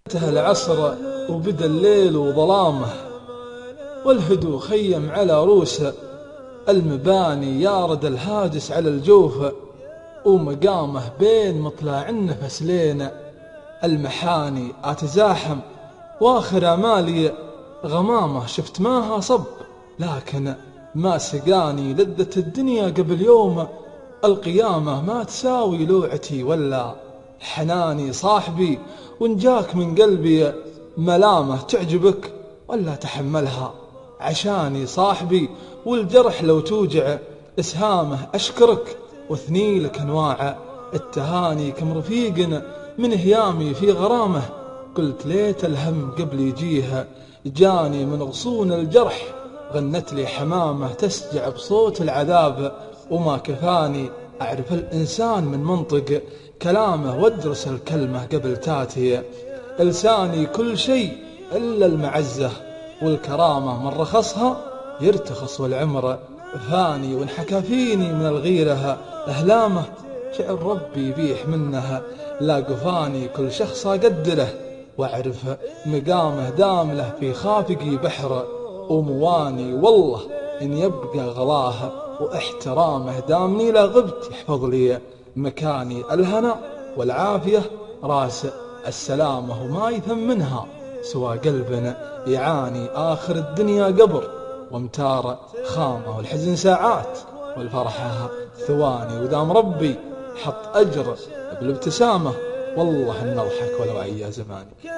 انتهى العصر وبدا الليل وظلامه، والهدوء خيم على روسه المباني، يارد الهاجس على الجوف ومقامه بين مطلع النفس لين المحاني أتزاحم. واخر امالي غمامه شفت ماها صب، لكن ما سقاني لذة الدنيا قبل يوم القيامة. ما تساوي لوعتي ولا حناني صاحبي، ونجاك من قلبي ملامة تعجبك ولا تحملها عشاني صاحبي. والجرح لو توجع اسهامه أشكرك واثني لك انواع التهاني. كم رفيق من هيامي في غرامه، قلت ليت الهم قبل يجيها جاني. من غصون الجرح غنت لي حمامه تسجع بصوت العذاب، وما كفاني أعرف الإنسان من منطق كلامه، وادرس الكلمة قبل تاتي لساني. كل شيء إلا المعزة والكرامة، من رخصها يرتخص والعمر فاني. وانحكى فيني من الغيرة أهلامه، شعر ربي يبيح منها لا قفاني. كل شخص أقدره واعرف مقامه، دام له في خافقي بحر ومواني. والله إن يبقى غلاه واحترامه، دامني لا غبت يحفظ لي مكاني. الهنا والعافية راس السلامة، وما يثمنها سوى قلب يعاني. آخر الدنيا قبر وامتار خامة، والحزن ساعات والفرحة ثواني. ودام ربي حط أجر بالابتسامة، والله إن نضحك ولو عيا زماني.